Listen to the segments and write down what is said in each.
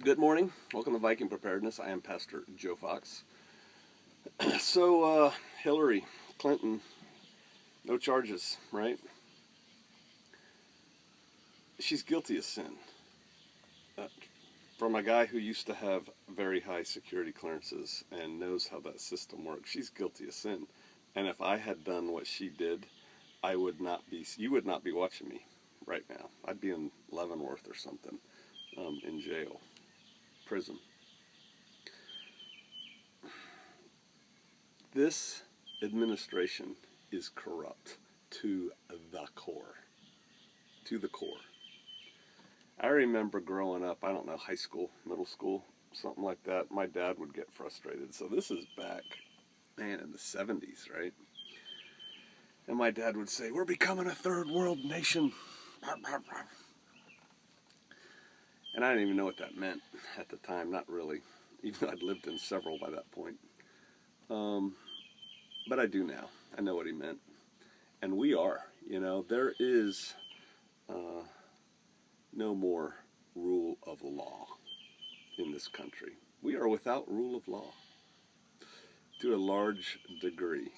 Good morning. Welcome to Viking Preparedness. I am Pastor Joe Fox. Hillary Clinton, no charges, right? She's guilty of sin. From a guy who used to have very high security clearances and knows how that system works, she's guilty of sin. And if I had done what she did, you would not be watching me right now. I'd be in Leavenworth or something, in jail. Prison. This administration is corrupt to the core. To the core. I remember growing up, I don't know, high school, middle school, something like that. My dad would get frustrated. So this is back, man, in the 70s, right? And my dad would say, "We're becoming a third world nation." And I didn't even know what that meant at the time, not really, even though I'd lived in several by that point. But I do now. I know what he meant. And we are, there is no more rule of law in this country. We are without rule of law to a large degree.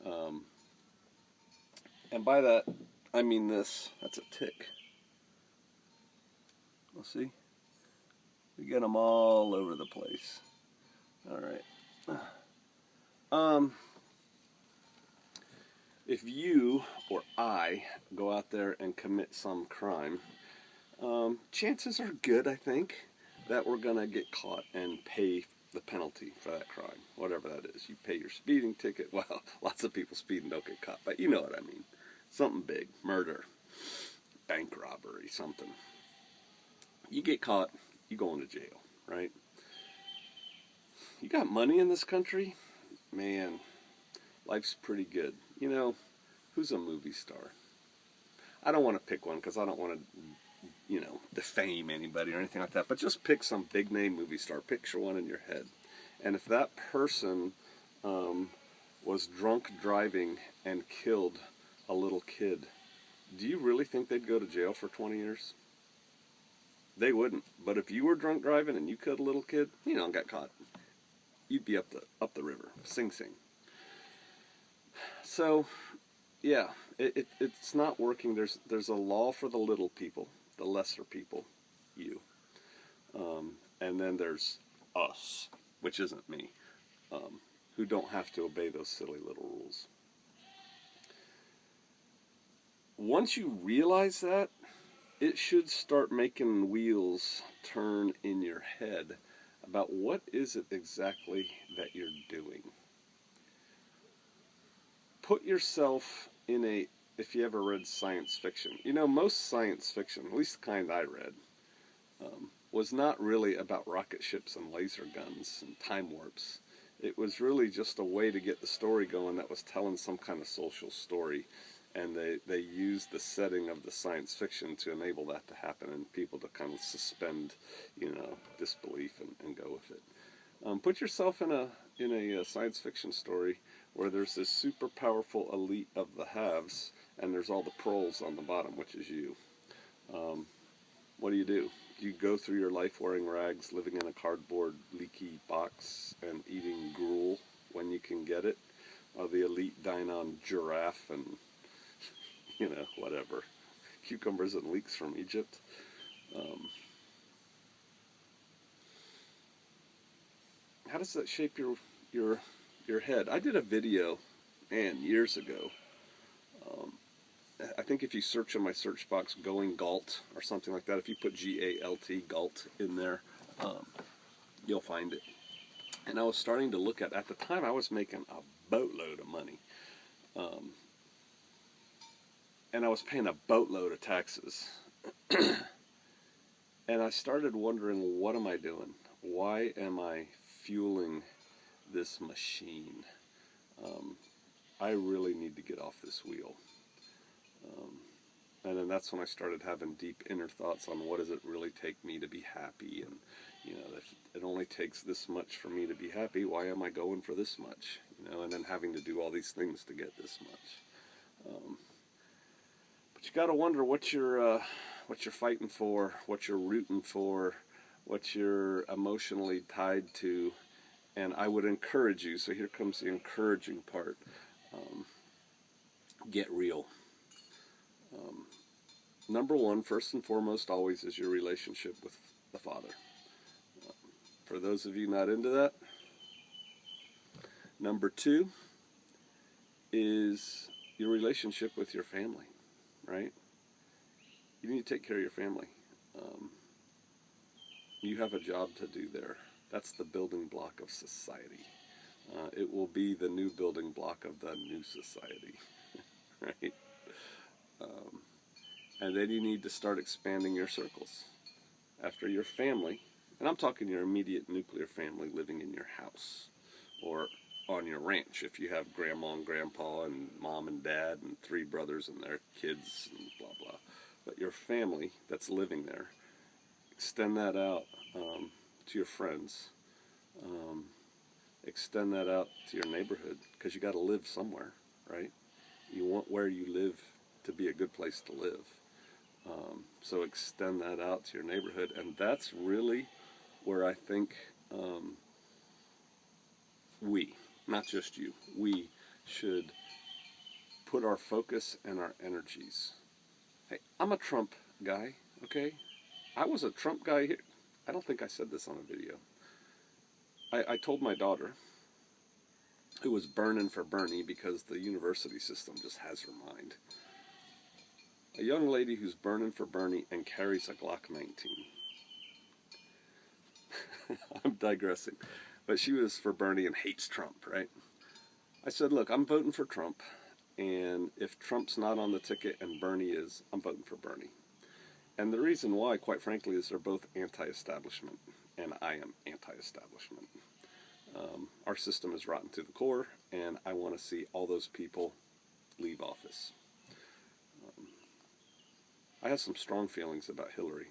And by that, I mean this. That's a tick. We'll see. We get them all over the place. All right. If you or I go out there and commit some crime, chances are good, I think, that we're going to get caught and pay the penalty for that crime, whatever that is. You pay your speeding ticket. Well, lots of people speed and don't get caught, but you know what I mean. Something big, murder, bank robbery, something. You get caught, you go into jail, right? You got money in this country? Man, life's pretty good. Who's a movie star? I don't want to pick one because I don't want to, defame anybody or anything like that, but just pick some big name movie star. Picture one in your head. And if that person was drunk driving and killed a little kid, do you really think they'd go to jail for 20 years? They wouldn't. But if you were drunk driving and you killed a little kid, and got caught, you'd be up the river. Sing Sing. So, yeah, it's not working. There's a law for the little people, the lesser people, you. And then there's us, which isn't me, who don't have to obey those silly little rules. Once you realize that, it should start making wheels turn in your head about what is it exactly that you're doing. Put yourself in if you ever read science fiction, most science fiction, at least the kind I read, was not really about rocket ships and laser guns and time warps. It was really just a way to get the story going that was telling some kind of social story. And they used the setting of the science fiction to enable that to happen and people to kind of suspend, disbelief and go with it. Put yourself in a science fiction story where there's this super powerful elite of the haves and there's all the proles on the bottom, which is you. What do? Do you go through your life wearing rags, living in a cardboard leaky box and eating gruel when you can get it? While the elite dine on giraffe and whatever, cucumbers and leeks from Egypt. How does that shape your head? I did a video, years ago. I think if you search in my search box, "Going Galt" or something like that, if you put G-A-L-T, Galt, in there, you'll find it. And I was starting to look at the time, I was making a boatload of money. And I was paying a boatload of taxes. And I started wondering, what am I doing? Why am I fueling this machine? I really need to get off this wheel. And then that's when I started having deep inner thoughts on what does it really take me to be happy? And, if it only takes this much for me to be happy, why am I going for this much? And then having to do all these things to get this much. But you got to wonder what you're fighting for, what you're rooting for, what you're emotionally tied to. And I would encourage you, so here comes the encouraging part, get real. Number one, first and foremost, always is your relationship with the Father. For those of you not into that, number two is your relationship with your family, right? You need to take care of your family. You have a job to do there. That's the building block of society. It will be the new building block of the new society, right? And then you need to start expanding your circles. After your family, and I'm talking your immediate nuclear family living in your house or on your ranch if you have grandma and grandpa and mom and dad and 3 brothers and their kids and blah blah. But your family that's living there, extend that out to your friends. Extend that out to your neighborhood, because you got to live somewhere, right? You want where you live to be a good place to live. So extend that out to your neighborhood, and that's really where I think we, not just you, we should put our focus and our energies. Hey, I'm a Trump guy, okay? I was a Trump guy here. I don't think I said this on a video. I told my daughter, who was burning for Bernie because the university system just has her mind. A young lady who's burning for Bernie and carries a Glock 19. I'm digressing. But she was for Bernie and hates Trump, right? I said, look, I'm voting for Trump. And if Trump's not on the ticket and Bernie is, I'm voting for Bernie. And the reason why, quite frankly, is they're both anti-establishment. And I am anti-establishment. Our system is rotten to the core, and I want to see all those people leave office. I have some strong feelings about Hillary.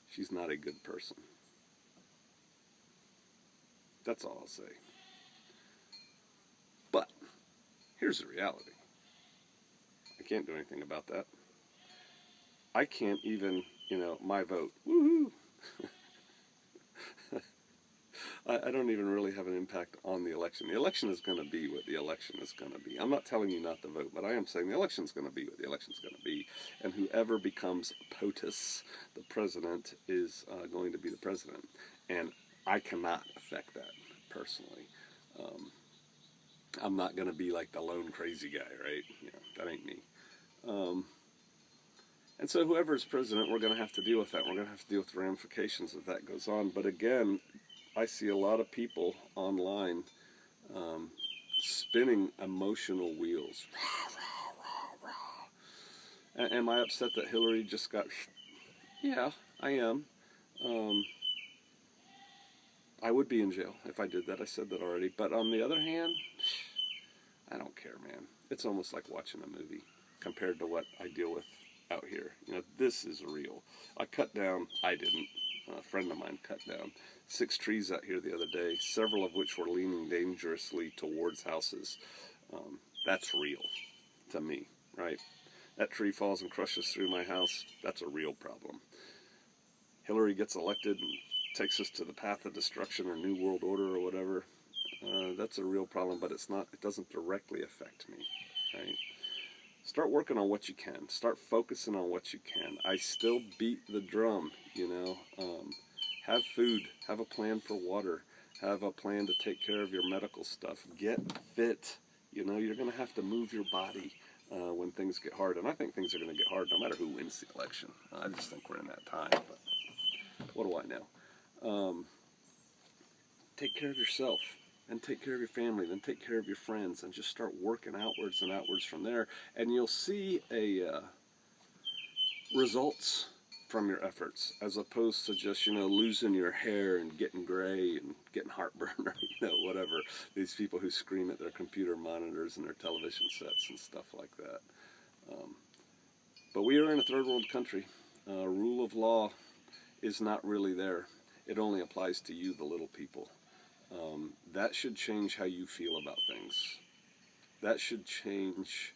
She's not a good person. That's all I'll say. But here's the reality. I can't do anything about that. I can't even, my vote. Woohoo! I don't even really have an impact on the election. The election is going to be what the election is going to be. I'm not telling you not to vote, but I am saying the election is going to be what the election is going to be. And whoever becomes POTUS, the president, is going to be the president. And I cannot affect that personally. I'm not going to be like the lone crazy guy, right? That ain't me. And so whoever is president, we're going to have to deal with that. We're going to have to deal with the ramifications if that goes on. But again, I see a lot of people online spinning emotional wheels. Am I upset that Hillary just got... Yeah, I am. I would be in jail if I did that. I said that already. But on the other hand, I don't care, man. It's almost like watching a movie compared to what I deal with out here. This is real. I didn't. A friend of mine cut down 6 trees out here the other day, several of which were leaning dangerously towards houses. That's real to me, right? That tree falls and crushes through my house. That's a real problem. Hillary gets elected and takes us to the path of destruction or New World Order or whatever. That's a real problem, but it doesn't directly affect me, right? Start working on what you can. Start focusing on what you can. I still beat the drum, Have food. Have a plan for water. Have a plan to take care of your medical stuff. Get fit. You're going to have to move your body when things get hard. And I think things are going to get hard no matter who wins the election. I just think we're in that time. But what do I know? Take care of yourself. And take care of your family, then take care of your friends, and just start working outwards and outwards from there. And you'll see results from your efforts, as opposed to just, losing your hair and getting gray and getting heartburn or, whatever. These people who scream at their computer monitors and their television sets and stuff like that. But we are in a third world country. Rule of law is not really there. It only applies to you, the little people. That should change how you feel about things. That should change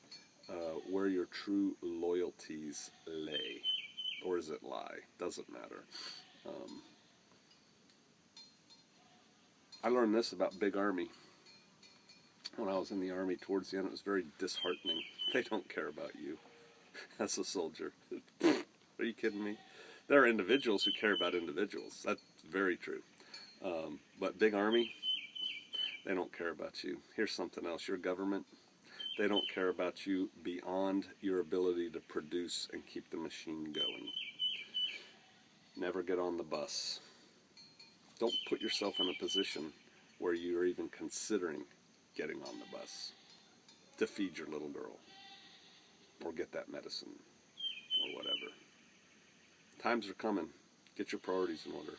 where your true loyalties lay. Or does it lie? Doesn't matter. I learned this about Big Army. When I was in the Army towards the end, it was very disheartening. They don't care about you as a soldier. Are you kidding me? There are individuals who care about individuals. That's very true. But Big Army, they don't care about you. Here's something else. Your government, they don't care about you beyond your ability to produce and keep the machine going. Never get on the bus. Don't put yourself in a position where you're even considering getting on the bus to feed your little girl or get that medicine or whatever. Times are coming. Get your priorities in order.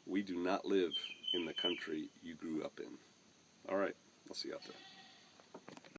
We do not live in the country you grew up in. All right, I'll see you out there.